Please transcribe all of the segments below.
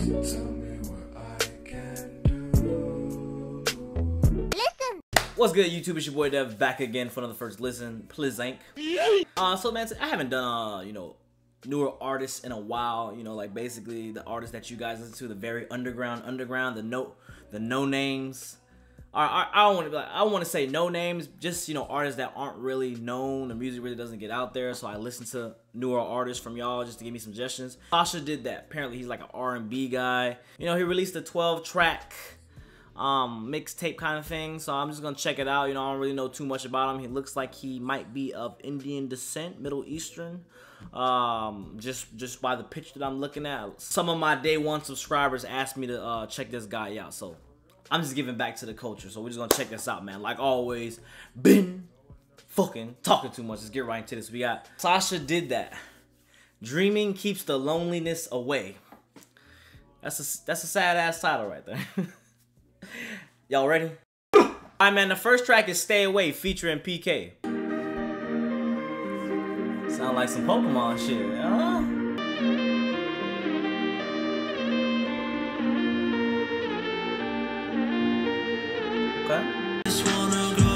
What's good, YouTube? It's your boy Dev back again for another first listen. Please, Inc. So man, I haven't done newer artists in a while. You know, like basically the artists that you guys listen to, the very underground, the no names. I don't want to say no names, just artists that aren't really known. The music really doesn't get out there, so I listen to newer artists from y'all just to give me suggestions. Sashi did that. Apparently, he's like an R&B guy. He released a 12-track mixtape kind of thing, so I'm just gonna check it out. I don't really know too much about him. He looks like he might be of Indian descent, Middle Eastern, just by the picture that I'm looking at. Some of my day one subscribers asked me to check this guy out, so I'm just giving back to the culture. So we're just gonna check this out, man. Like always, been fucking talking too much. Let's get right into this. We got Sashi did that. Dreaming keeps the loneliness away. That's a sad ass title right there. Y'all ready? Alright, man, the first track is Stay Away featuring PK. Sound like some Pokemon shit, huh? Okay. Just wanna go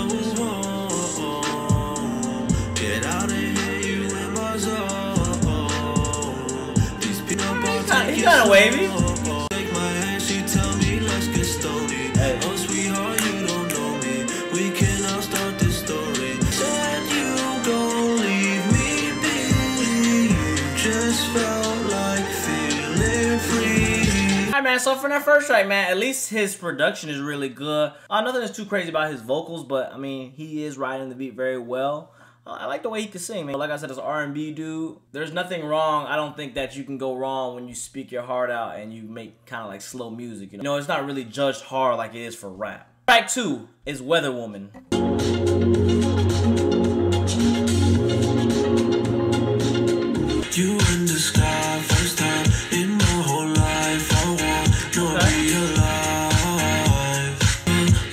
home. Get out of here, you in my zone. These peanut butter he kinda wavy. Take my hand, she tell me let's get stoned. Oh sweetheart, you don't know me. We cannot start this story. Said you gon' leave me be. You just felt like feeling free. Alright, man, so for that first track, man, at least his production is really good. Nothing is too crazy about his vocals, but I mean, he is riding the beat very well. I like the way he can sing, man. Like I said, as an R&B dude, there's nothing wrong. I don't think that you can go wrong when you speak your heart out and you make kind of like slow music. It's not really judged hard like it is for rap. Track 2 is Weather Woman. You in the sky, first time in my whole life. I want to be alive.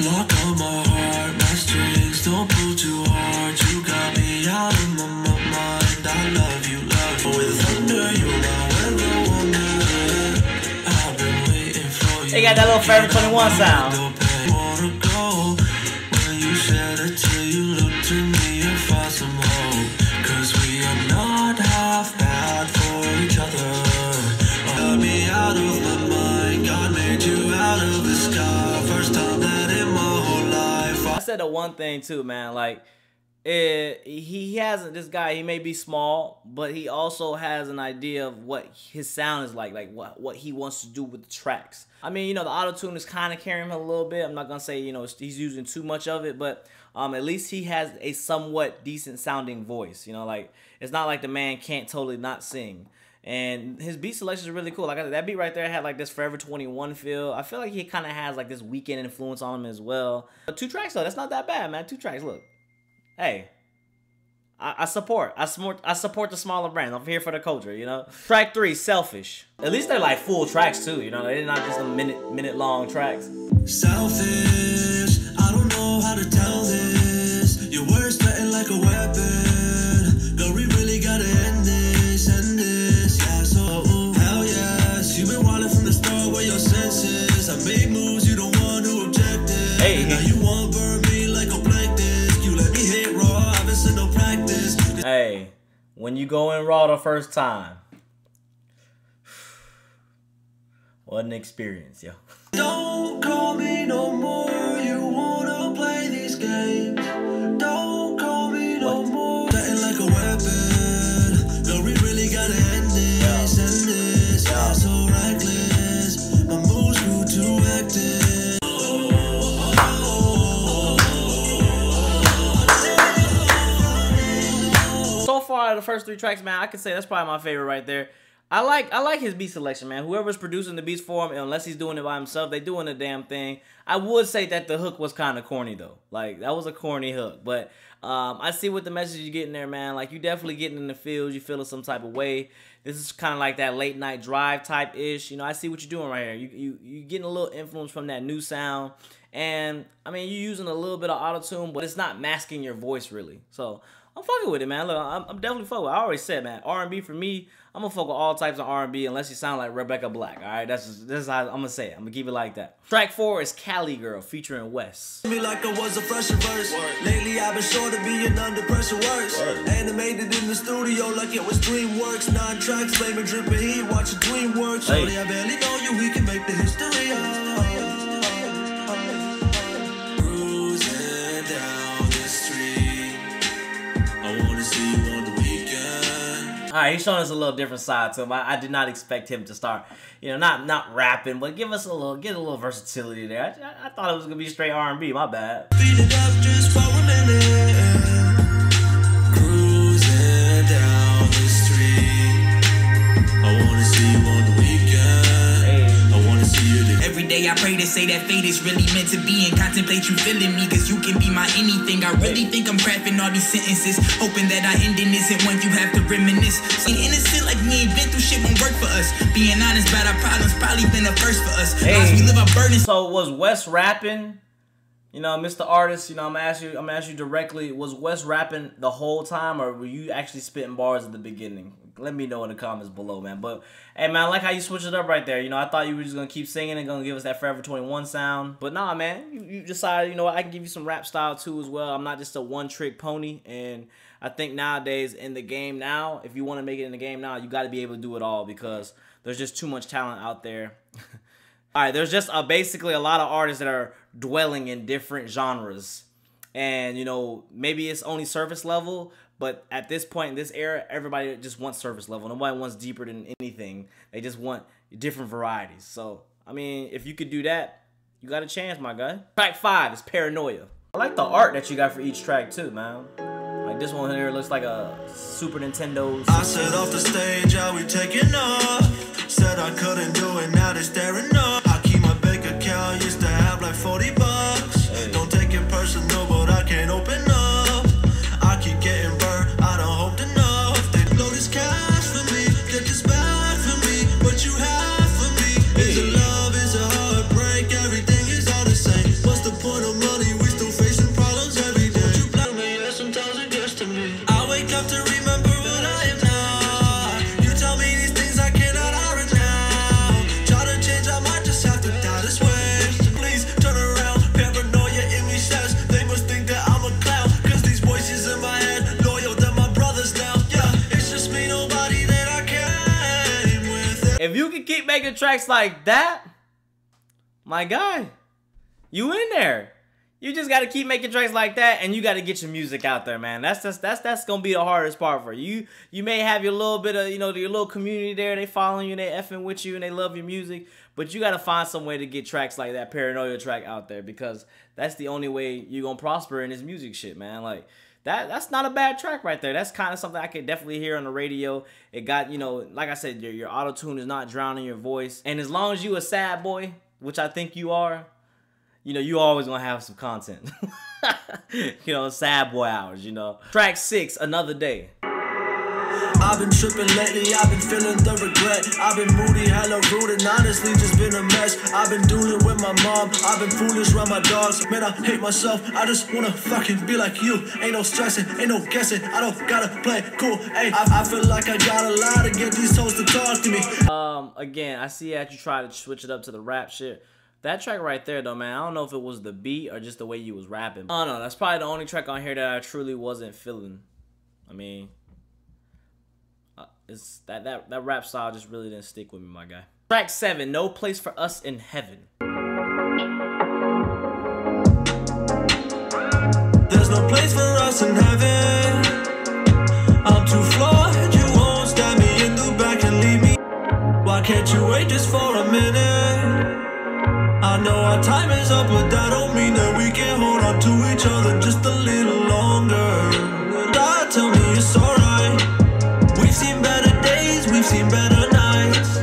Lock on my heart, my strings don't pull too hard. You got me out of my mind. I love you. With thunder, you my weather woman. I've been waiting for you. They got that little Forever 21 sound. Wanna go when you shed it till you look to me and find some hope. Cause we are not half bad for each other. Got me out of my mind. God made you out of the sky. First time that in my whole life. I said the one thing too, man, like this guy, he may be small, but he also has an idea of what his sound is like what he wants to do with the tracks. I mean, the auto-tune is kind of carrying him a little bit. I'm not gonna say, he's using too much of it, but at least he has a somewhat decent sounding voice. Like, it's not like the man can't totally not sing. And his beat selection is really cool. Like I said, that beat right there had like this Forever 21 feel. I feel like he kind of has like this Weekend influence on him as well. But 2 tracks though, that's not that bad, man. 2 tracks, look. Hey, I support the smaller brands. I'm here for the culture, Track 3, Selfish. At least they're like full tracks too, they're not just a minute long tracks. Selfish, I don't know how to tell this. Your words threaten like a weapon. Girl, we really gotta end this, yeah. So hell yes, you've been wildin' from the start where your senses. I made moves, you don't want to object it. Hey, now you want to burn me like a blank disc. You let me hit raw, I haven't said no practice. Hey, when you go in raw the first time, what an experience, yo. Don't call me no more, you wanna play these games. Don't call me no more. Nothing like a weapon. No, we really gotta end this, yeah. So reckless, my moves grew too hectic. So far, the first 3 tracks, man, I could say that's probably my favorite right there. I like his beat selection, man. Whoever's producing the beats for him, unless he's doing it by himself, they doing the damn thing. I would say that the hook was kind of corny though. Like, that was a corny hook, but I see what the message you're getting there, man. Like, you definitely getting in the field, you feeling some type of way. This is kind of like that late night drive type ish. I see what you're doing right here. You getting a little influence from that new sound, and I mean, you're using a little bit of auto tune, but it's not masking your voice really. So I'm fucking with it, man. Look, I'm definitely fucking with it. I already said, man, R&B for me, I'm gonna fuck with all types of R&B unless you sound like Rebecca Black. All right, this is how I'm gonna say it. I'm gonna keep it like that. Track 4 is Cali Girl featuring Wes. Me like I was a fresh verse. Lately I've been sure to being under pressure works. Animated in the studio like it was DreamWorks. 9 tracks, flaming dripping heat, watching DreamWorks. Shorty, I barely know you, we can make the history. Cruising down the street, I wanna see you on the weekend. All right, he's showing us a little different side to him. I did not expect him to start, you know, not rapping, but get a little versatility there. I thought it was gonna be straight R&B. My bad. Beat it up just for a minute. Cruising down the street, I wanna see you on the weekend. I wanna see you there. Every day I pray to say that fate is really meant to be and contemplate you feeling me, cause you can be my anything. I really think I'm crafting all these sentences, hoping that our ending isn't one you have to reminisce. Being innocent like we ain't been through shit won't work for us. Being honest about our problems probably been a first for us. As we live our burdens. So was Wes rapping? You know, Mr. Artist, you know, I'm gonna ask you directly, was Wes rapping the whole time, or were you actually spitting bars at the beginning? Let me know in the comments below, man. But hey, man, I like how you switched it up right there. You know, I thought you were just gonna keep singing and gonna give us that Forever 21 sound. But nah, man, you decided, you know what, I can give you some rap style too as well. I'm not just a one-trick pony. And I think nowadays in the game now, if you want to make it in the game now, you got to be able to do it all, because there's just too much talent out there. All right, there's just basically a lot of artists that are dwelling in different genres. And, you know, maybe it's only surface level, but at this point in this era, everybody just wants surface level. Nobody wants deeper than anything. They just want different varieties. So, I mean, if you could do that, you got a chance, my guy. Track 5 is Paranoia. I like the art that you got for each track too, man. Like this one here looks like a Super Nintendo. I said off the stage, are we taking off? Said I couldn't do it, now they staring up. I keep my bank account, used to have like 40 bucks. Don't take it personal, but I can't open up. I keep getting burned, I don't hope enough. They blow this cash for me, get this bad for me. What you have for me is a love, is a heartbreak. Everything is all the same. What's the point of money? We still facing problems every day. You blame me, yeah, sometimes it gets to me. I wake up to remember what I am now. You tell me these things I cannot iron now. Try to change, I might just have to die this way. Please turn around, paranoia in me says they must think that I'm a clown, cause these voices in my head loyal to my brothers now. Yeah, it's just me, nobody that I came with. If you can keep making tracks like that, my guy, you in there. You just got to keep making tracks like that, and you got to get your music out there, man. That's gonna be the hardest part for you. You may have your little bit of, you know, your little community there. They following you, they effing with you, and they love your music. But you got to find some way to get tracks like that Paranoia track out there, because that's the only way you're gonna prosper in this music shit, man. Like that's not a bad track right there. That's kind of something I could definitely hear on the radio. It got, you know, like I said, your auto tune is not drowning your voice, and as long as you a sad boy, which I think you are, you know, you always gonna have some content. You know, sad boy hours, you know. Track 6, Another Day. I've been tripping lately, I've been feeling the regret. I've been moody, hella rude, and honestly just been a mess. I've been dealing with my mom, I've been foolish around my dogs. Man, I hate myself, I just wanna fucking be like you. Ain't no stressing, ain't no guessing, I don't gotta play cool. Hey, I feel like I gotta lie to get these toes to talk to me. Again, I see that you try to switch it up to the rap shit. That track right there, though, man, I don't know if it was the beat or just the way you was rapping. I don't know. That's probably the only track on here that I truly wasn't feeling. I mean, it's that rap style just really didn't stick with me, my guy. Track 7, No Place for Us in Heaven. There's no place for us in heaven. I'm too flawed, you won't stab me in the back and leave me. Why can't you wait just for a minute? I know our time is up, but that don't mean that we can't hold on to each other just a little longer. And God, tell me it's alright. We've seen better days, we've seen better nights.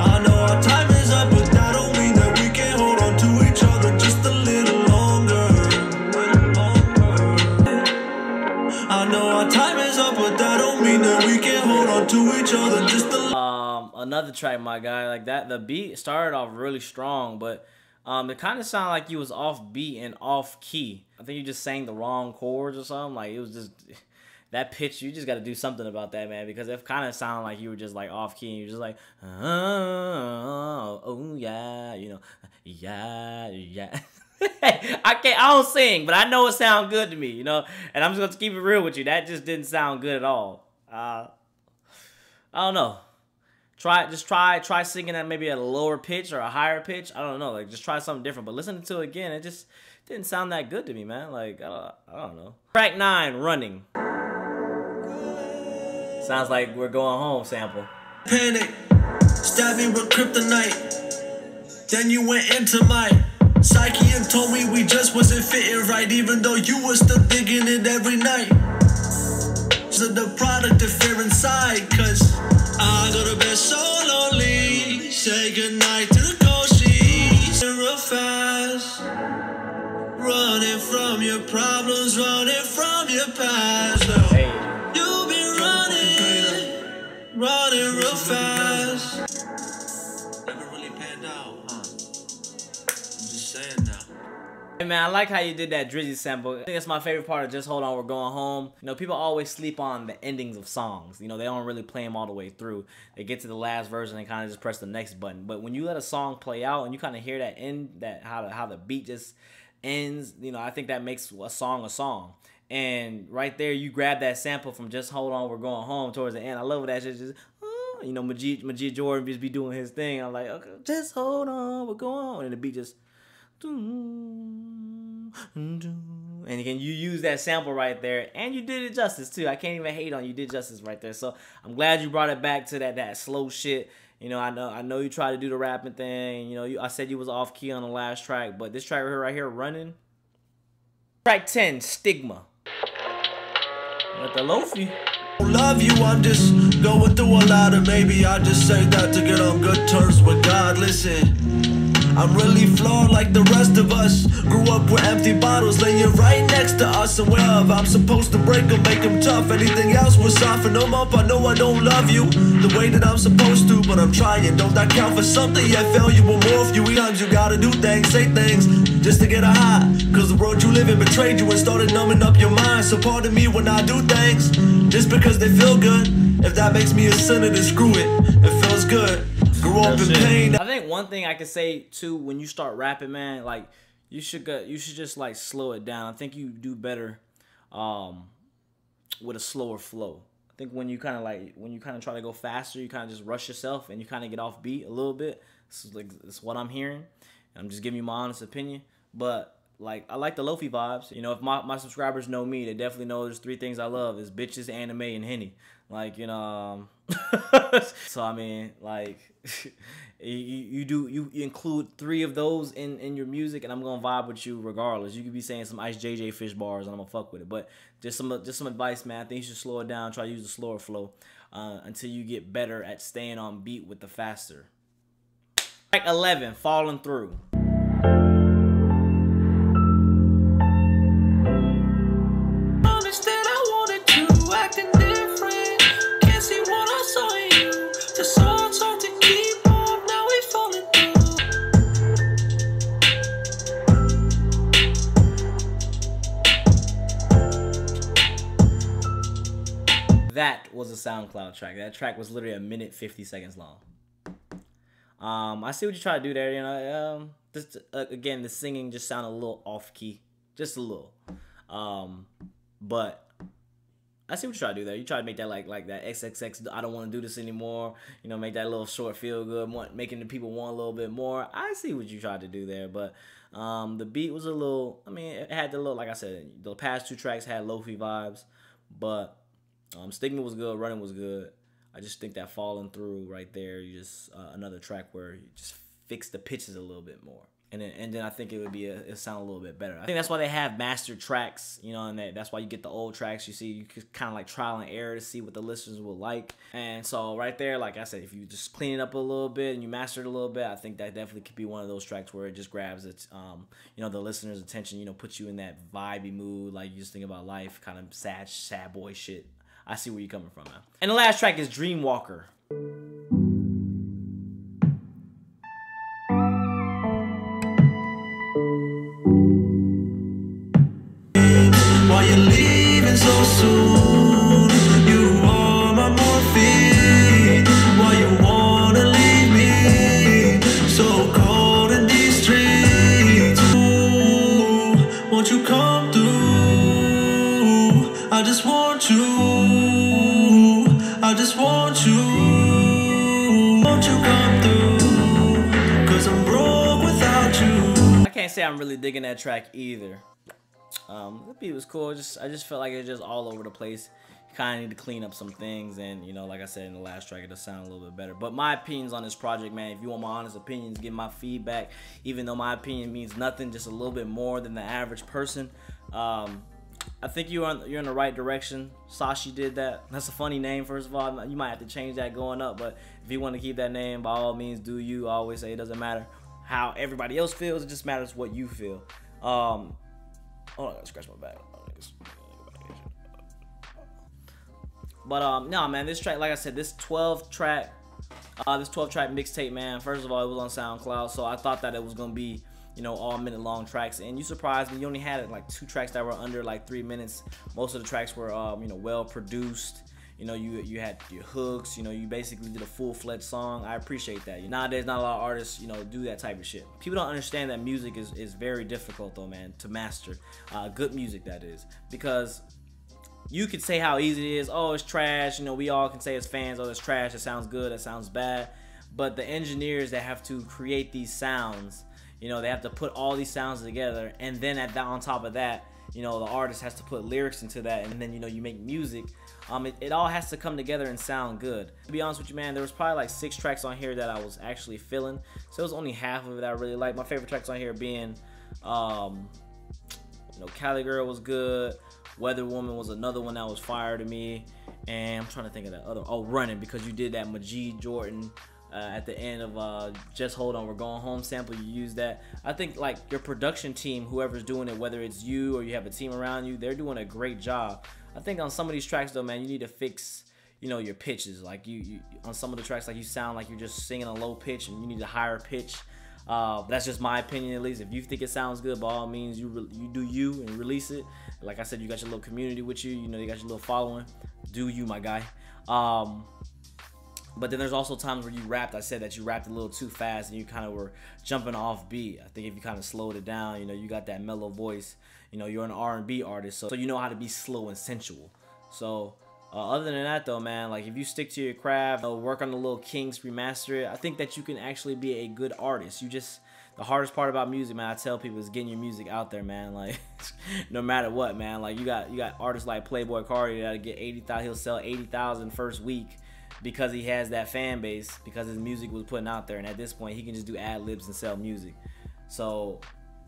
I know our time is up, but that don't mean that we can't hold on to each other just a little longer. I know our time is up, but that don't mean that we can't hold on to each other just a little. Another track, my guy, like that. The beat started off really strong, but it kind of sounded like you was off beat and off key. I think you just sang the wrong chords or something. Like it was just that pitch, you just got to do something about that, man, because it kind of sounded like you were just like off key and you're just like, oh yeah, you know, yeah. I don't sing, but I know it sounds good to me, you know, and I'm just gonna keep it real with you. That just didn't sound good at all. I don't know. Try singing at maybe at a lower pitch or a higher pitch. I don't know, like just try something different. But listening to it again, it just didn't sound that good to me, man. Like I don't know. Track 9, Running. Sounds like We're Going Home sample. Panic, stab me with kryptonite. Then you went into my psyche and told me we just wasn't fitting right, even though you were still digging it every night. So the product of fear inside, cause I go to bed so lonely. Say goodnight to the cold sheets. Real fast, running from your problems, running from your past. Hey. You've been running real fast. Never really panned out, huh? I'm just saying now. Hey man, I like how you did that Drizzy sample. I think that's my favorite part of Just Hold On, We're Going Home. You know, people always sleep on the endings of songs. You know, they don't really play them all the way through. They get to the last verse and they kind of just press the next button. But when you let a song play out and you kind of hear that end, that how the beat just ends, you know, I think that makes a song a song. And right there, you grab that sample from Just Hold On, We're Going Home towards the end. I love that shit. Just, you know, Majid Jordan just be doing his thing. I'm like, okay, just hold on, we're going on. And the beat just, and again, you use that sample right there, and you did it justice too. I can't even hate on you. You did justice right there. So I'm glad you brought it back to that slow shit. You know, I know you tried to do the rapping thing. You know, I said you was off key on the last track, but this track right here, Running. Track 10, Stigma. With the Lofi. Love you, I'm just going through a lot, and maybe I just say that to get on good terms with God. Listen, I'm really flawed like the rest of us. Grew up with empty bottles laying right next to us, and wherever I'm supposed to break them, make them tough. Anything else will soften them up. I know I don't love you the way that I'm supposed to, but I'm trying. Don't that count for something? Yeah, failure will morph you. Sometimes you gotta do things, say things, just to get a high. Cause the world you live in betrayed you and started numbing up your mind. So pardon me when I do things just because they feel good. If that makes me a sinner, then screw it. It feels good. Grew up in pain. I think one thing I could say too, when you start rapping, man, like you should just like slow it down. I think you do better with a slower flow. I think when you kind of try to go faster, you kind of just rush yourself and you kind of get off beat a little bit. It's what I'm hearing. I'm just giving you my honest opinion, but like I like the Lofi vibes. You know, if my subscribers know me, they definitely know there's 3 things I love: is bitches, anime, and Henny. Like, you know, so I mean, like you include 3 of those in your music, and I'm gonna vibe with you regardless. You could be saying some Ice JJ Fish bars, and I'm gonna fuck with it. But just some advice, man. I think you should slow it down. Try to use the slower flow until you get better at staying on beat with the faster. Track 11, Falling Through. That was a SoundCloud track. That track was literally 1 minute 50 seconds long. I see what you try to do there. You know, just again, the singing just sounded a little off key, just a little. But I see what you try to do there. You try to make that like that XXX. I don't want to do this anymore. You know, make that little short feel good, making the people want a little bit more. I see what you tried to do there, but the beat was a little. I mean, it had the little, like I said, the past 2 tracks had Lofi vibes, but. Stigma was good, Running was good. I just think that Falling Through right there, you just another track where you just fix the pitches a little bit more, and then I think it sound a little bit better. I think that's why they have mastered tracks, you know, and that's why you get the old tracks. You see, you could kind of like trial and error to see what the listeners will like. And so right there, like I said, if you just clean it up a little bit and you master it a little bit, I think that definitely could be one of those tracks where it just grabs its, you know, the listener's attention. You know, puts you in that vibey mood, like you just think about life, kind of sad boy shit. I see where you're coming from, man. And the last track is Dreamwalker. Why you leaving so soon? won't you come through? Cause I'm broke without you. I can't say I'm really digging that track either. The beat was cool. I just felt like it's just all over the place. You kind of need to clean up some things, and you know, like I said in the last track, it does sound a little bit better. But my opinions on this project, man, if you want my honest opinions, give my feedback. Even though my opinion means nothing, just a little bit more than the average person. I think you're in the right direction. Sashi did that. That's a funny name, first of all. You might have to change that going up, but if you want to keep that name, by all means, do you. I always say it doesn't matter how everybody else feels. It just matters what you feel. Hold on, I gotta scratch my back. But no, man, this track, like I said, this 12 track mixtape, man. First of all, it was on SoundCloud, so I thought that it was gonna be, you know, all minute long tracks, and you surprised me. You only had like 2 tracks that were under like 3 minutes. Most of the tracks were you know, well produced. You know, you had your hooks. You know, you basically did a full-fledged song. I appreciate that. Nowadays, not a lot of artists, you know, do that type of shit. People don't understand that music is very difficult, though, man, to master. Good music, that is, because you could say how easy it is. Oh, it's trash. You know, we all can say as fans, oh, it's trash. It sounds good. It sounds bad. But the engineers that have to create these sounds, you know, they have to put all these sounds together, and then on top of that, you know, the artist has to put lyrics into that, and then, you know, you make music. It all has to come together and sound good. To be honest with you, man, there was probably like 6 tracks on here that I was actually feeling. So it was only half of it I really liked. My favorite tracks on here being, you know, Cali Girl was good. Weather Woman was another one that was fire to me. And I'm trying to think of that other. Oh, Running, because you did that Majid Jordan at the end of Just Hold On, We're Going Home sample. You use that. I think like your production team, whoever's doing it, whether it's you or you have a team around you, they're doing a great job. I think on some of these tracks though, man, you need to fix, you know, your pitches. Like you on some of the tracks, like you sound like you're just singing a low pitch, and you need a higher pitch. That's just my opinion, at least. If you think it sounds good, by all means, you do you and release it. Like I said, you got your little community with you. You know, you got your little following. Do you, my guy. But then there's also times where you rapped. I said that you rapped a little too fast and you kind of were jumping off beat. I think if you kind of slowed it down, you know, you got that mellow voice. You know, you're an R&B artist, so you know how to be slow and sensual. So other than that though, man, like if you stick to your craft, work on the little kinks, remaster it, I think that you can actually be a good artist. The hardest part about music, man, I tell people, is getting your music out there, man. Like no matter what, man. Like you got artists like Playboy Cardi that'll get 80,000. He'll sell 80,000 first week because he has that fan base, because his music was putting out there, and at this point he can just do ad libs and sell music. So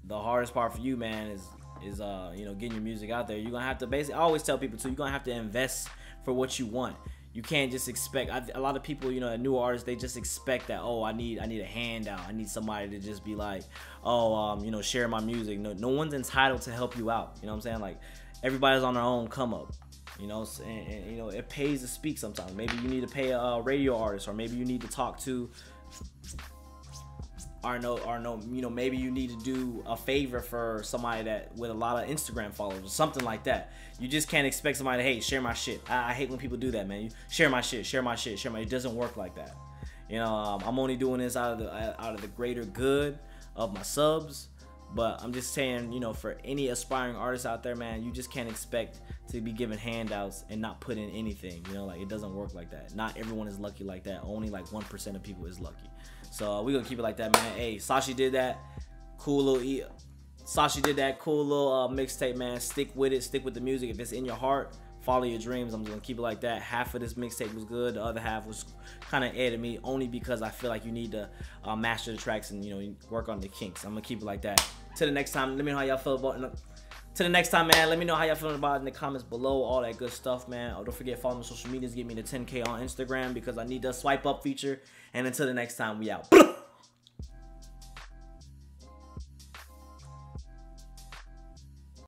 the hardest part for you, man, is you know, getting your music out there. You're gonna have to basically, I always tell people too, you're gonna have to invest for what you want. You can't just expect. A lot of people, you know, new artists, they just expect that, oh, I need a handout. I need somebody to just be like, oh, you know, share my music. No one's entitled to help you out. You know what I'm saying? Like everybody's on their own come up. You know, and you know, it pays to speak sometimes. Maybe you need to pay a radio artist, or maybe you need to talk to, or you know, maybe you need to do a favor for somebody that with a lot of Instagram followers or something like that. You just can't expect somebody to, hey, share my shit. I hate when people do that, man. You share my shit, share my shit, share my. It doesn't work like that. You know, I'm only doing this out of the greater good of my subs. But I'm just saying, you know, for any aspiring artists out there, man, you just can't expect to be given handouts and not put in anything. You know, like it doesn't work like that. Not everyone is lucky like that. Only like 1% of people is lucky. So we're gonna keep it like that, man. Hey, Sashi did that. Cool little mixtape, man. Stick with it. Stick with the music. If it's in your heart, follow your dreams. I'm just gonna keep it like that. Half of this mixtape was good. The other half was kind of air to me, only because I feel like you need to master the tracks and, you know, work on the kinks. I'm gonna keep it like that. Till the next time, let me know how y'all feel about it. Till the next time, man, let me know how y'all feeling about it in the comments below. All that good stuff, man. Oh, don't forget, follow me on social medias. Get me to 10K on Instagram because I need the swipe up feature. And until the next time, we out.